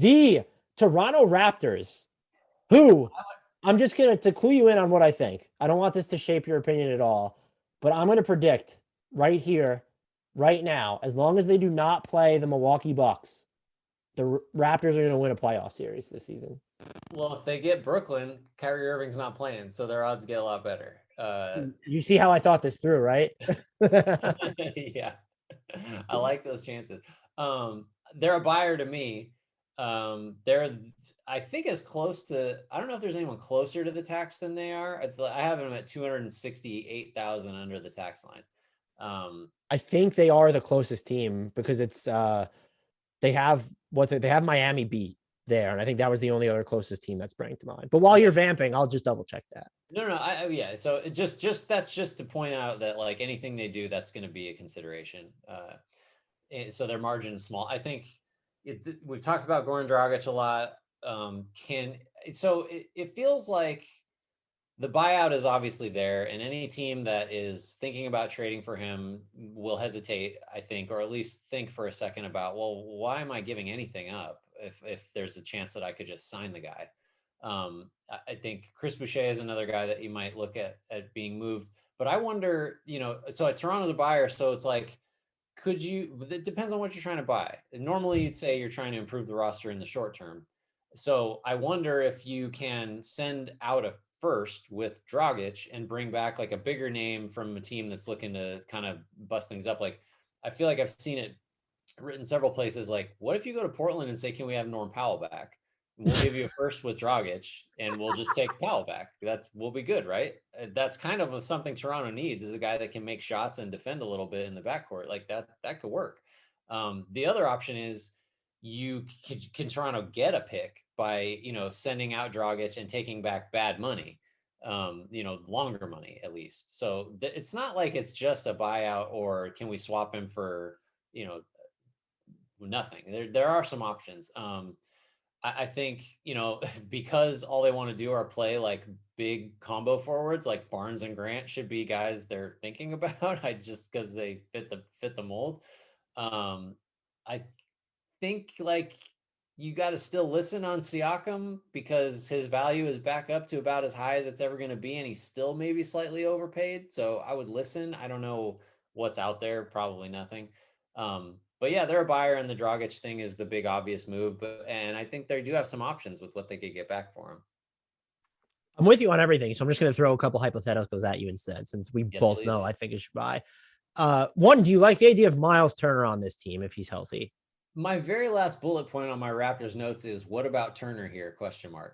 The Toronto Raptors, who I'm just going to clue you in on what I think. I don't want this to shape your opinion at all, but I'm going to predict right here, right now, as long as they do not play the Milwaukee Bucks, the Raptors are going to win a playoff series this season. Well, if they get Brooklyn, Kyrie Irving's not playing, so their odds get a lot better. You see how I thought this through, right? Yeah, I like those chances. They're a buyer to me. They're, I think, as close to, I don't know if there's anyone closer to the tax than they are. I have them at 268,000 under the tax line. I think they are the closest team because it's they have they have Miami beat there, and I think that was the only other closest team that sprang to mind. But while you're vamping, I'll just double check that. No, yeah. So it just that's just to point out that like anything they do, that's going to be a consideration. So their margin is small. I think we've talked about Goran Dragic a lot. It feels like the buyout is obviously there, and any team that is thinking about trading for him will hesitate, I think, or at least think for a second about, well, why am I giving anything up if there's a chance that I could just sign the guy? I think Chris Boucher is another guy that you might look at being moved. But I wonder, so Toronto's a buyer, so it's like, it depends on what you're trying to buy. Normally you'd say you're trying to improve the roster in the short term. So I wonder if you can send out a first with Dragic and bring back like a bigger name from a team that's looking to kind of bust things up. Like, I feel like I've seen it written several places. Like, what if you go to Portland and say, can we have Norm Powell back? We'll give you a first with Dragic and we'll just take Powell back. We'll be good, right? That's kind of something Toronto needs, is a guy that can make shots and defend a little bit in the backcourt. Like that could work. The other option is can Toronto get a pick by, sending out Dragic and taking back bad money, longer money at least. So it's not like it's just a buyout or can we swap him for, nothing. There are some options. I think, because all they want to do are play like big combo forwards, like Barnes and Grant should be guys they're thinking about. Because they fit the mold. I think like you got to still listen on Siakam because his value is back up to about as high as it's ever going to be, and he's still maybe slightly overpaid. So I would listen. I don't know what's out there, probably nothing. But yeah, they're a buyer, and the Dragic thing is the big obvious move. And I think they do have some options with what they could get back for him. I'm with you on everything, so I'm just going to throw a couple hypotheticals at you instead, since we both please. know I think it should buy. One, do you like the idea of Miles Turner on this team if he's healthy? My very last bullet point on my Raptors notes is, what about Turner here? ?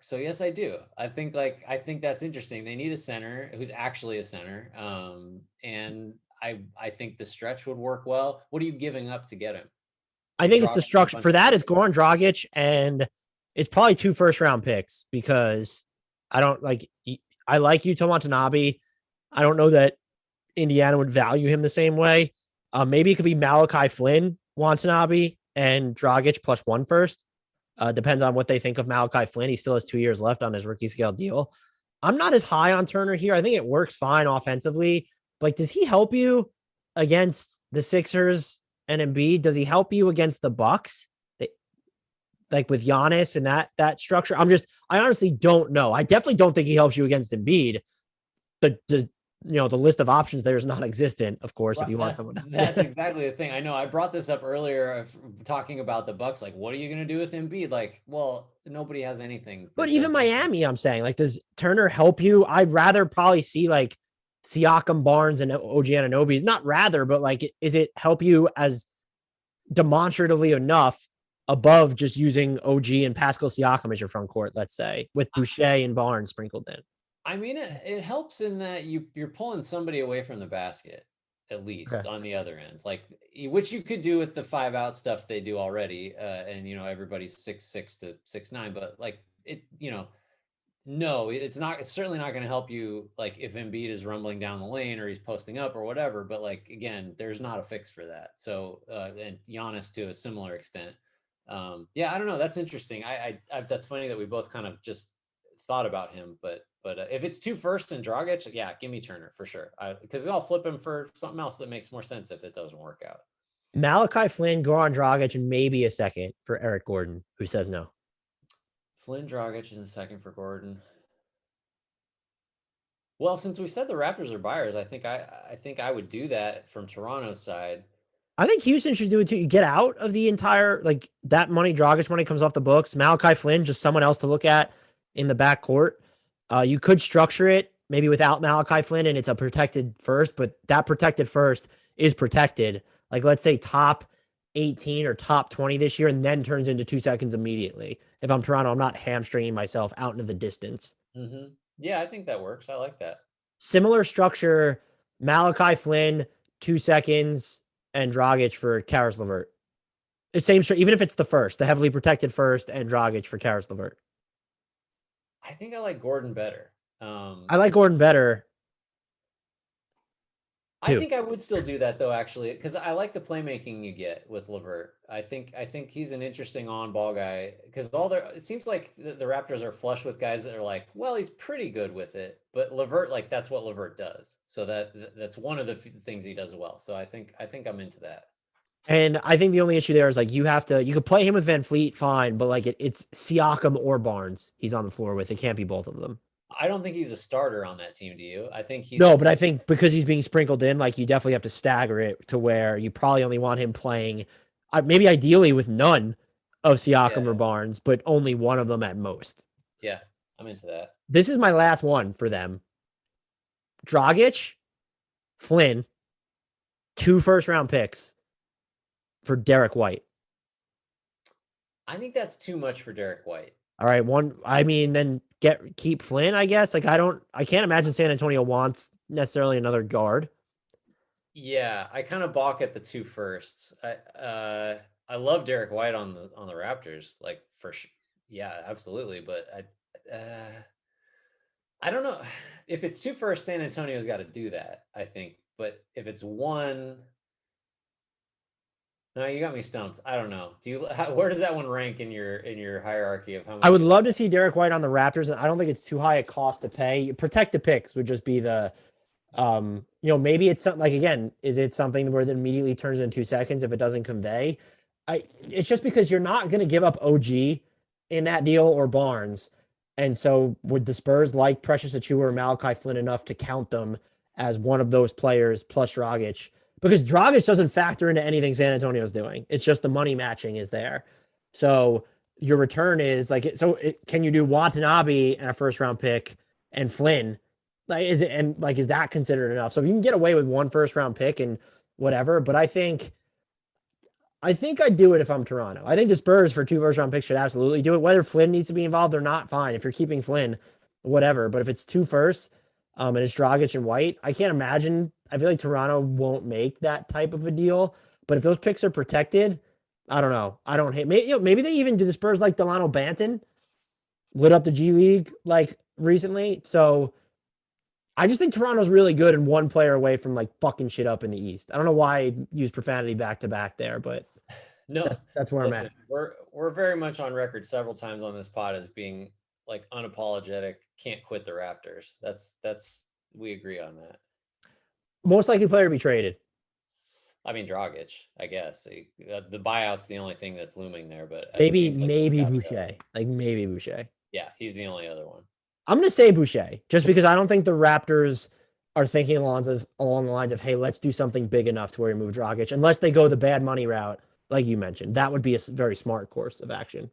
So yes, I do. I think that's interesting. They need a center who's actually a center. And I think the stretch would work well. What are you giving up to get him? I think it's the structure for that. It's Goran Dragic, and it's probably 2 first-round picks because I like Yuta Watanabe. I don't know that Indiana would value him the same way. Maybe it could be Malachi Flynn, Watanabe, and Dragic plus 1 first. Depends on what they think of Malachi Flynn. He still has 2 years left on his rookie scale deal. I'm not as high on Turner here. I think it works fine offensively. But like, does he help you against the Sixers and Embiid? Does he help you against the Bucks? Like with Giannis and that structure? I honestly don't know. I definitely don't think he helps you against Embiid. The list of options there is not existent, of course, if you want someone. That's exactly the thing. I know I brought this up earlier of talking about the Bucks. Like, what are you going to do with Embiid? Like, well, nobody has anything. But even Miami, I'm saying, like, does Turner help you? I'd rather probably see like Siakam, Barnes, and OG Anunoby. Not rather, but like, is it help you as demonstratively enough above just using OG and Pascal Siakam as your front court, let's say, with Boucher and Barnes sprinkled in? I mean, it helps in that you're pulling somebody away from the basket, at least on the other end, like, which you could do with the 5-out stuff they do already. And, everybody's 6'6" to 6'9", but like no, it's certainly not going to help you. Like if Embiid is rumbling down the lane or he's posting up or whatever, but like, again, there's not a fix for that. So, and Giannis to a similar extent. Yeah, I don't know. That's interesting. I that's funny that we both kind of just thought about him, but if it's 2 firsts and Dragic, yeah, give me Turner for sure. Because I'll flip him for something else that makes more sense if it doesn't work out. Malachi Flynn, Goran Dragic, and maybe a second for Eric Gordon, who says no. Flynn, Dragic in the second for Gordon. Well, since we said the Raptors are buyers, I think I would do that from Toronto's side. I think Houston should do it too. You get out of the entire, like, that money, Dragic money comes off the books. Malachi Flynn, just someone else to look at in the backcourt. You could structure it maybe without Malachi Flynn and it's a protected first, but that protected first is protected. Like, let's say top 18 or top 20 this year and then turns into 2 seconds immediately. If I'm Toronto, I'm not hamstringing myself out into the distance. Mm-hmm. Yeah, I think that works. I like that. Similar structure, Malachi Flynn, 2 seconds, and Dragic for Karis LeVert. The same, even if it's the first, the heavily protected first, and Dragic for Karis LeVert. I think I like Gordon better. I like Gordon better. I think I would still do that though, actually, because I like the playmaking you get with LeVert. I think he's an interesting on-ball guy because it seems like the Raptors are flush with guys that are like, well, he's pretty good with it, but LeVert, like that's what LeVert does. So that's one of the things he does well. So I think I'm into that. And I think the only issue there is like you could play him with Van Fleet, fine, but like it's Siakam or Barnes he's on the floor with. It can't be both of them. I don't think he's a starter on that team. Do you? I think he's no, but I think because he's being sprinkled in, like you definitely have to stagger it to where you probably only want him playing, maybe ideally with none of Siakam or Barnes, but only one of them at most. Yeah, I'm into that. This is my last one for them. Dragic, Flynn, 2 first-round picks for Derek White. I think that's too much for Derek White. All right, then keep Flynn, I guess. Like I can't imagine San Antonio wants necessarily another guard. Yeah, I kind of balk at the 2 firsts. I love Derek White on the Raptors, like for sure. Yeah, absolutely. But I don't know if it's 2 firsts. San Antonio's got to do that, I think. But if it's 1, no, you got me stumped. I don't know. Where does that one rank in your hierarchy of how much? I would love to see Derek White on the Raptors, and I don't think it's too high a cost to pay. Protect the picks would just be the, maybe it's something like, again, is it something where it immediately turns in 2 seconds if it doesn't convey? It's just because you're not going to give up OG in that deal or Barnes. And so would the Spurs like Precious Achiuwa or Malachi Flynn enough to count them as one of those players plus Dragic? Because Dragic doesn't factor into anything San Antonio's doing. It's just the money matching is there. So your return is like, can you do Watanabe and a first-round pick and Flynn? Is that considered enough? So if you can get away with 1 first-round pick and whatever, but I think I'd do it if I'm Toronto. I think the Spurs for 2 first-round picks should absolutely do it. Whether Flynn needs to be involved or not, fine. If you're keeping Flynn, whatever. But if it's 2 firsts, and it's Dragic and White, I can't imagine. I feel like Toronto won't make that type of a deal. But if those picks are protected, I don't know. I don't hate. Maybe they even do the Spurs like Delano Banton, lit up the G League like recently. So I just think Toronto's really good and 1 player away from like fucking shit up in the East. I don't know why I use profanity back to back there, but no, that's where I'm at. We're very much on record several times on this pod as being like unapologetic, can't quit the Raptors. That's we agree on that. Most likely player to be traded. I mean, Dragic, I guess. The buyout's the only thing that's looming there, but maybe Boucher. Like maybe Boucher. Yeah, he's the only other one. I'm going to say Boucher, just because I don't think the Raptors are thinking along the lines of, hey, let's do something big enough to where we move Dragic, unless they go the bad money route, like you mentioned. That would be a very smart course of action.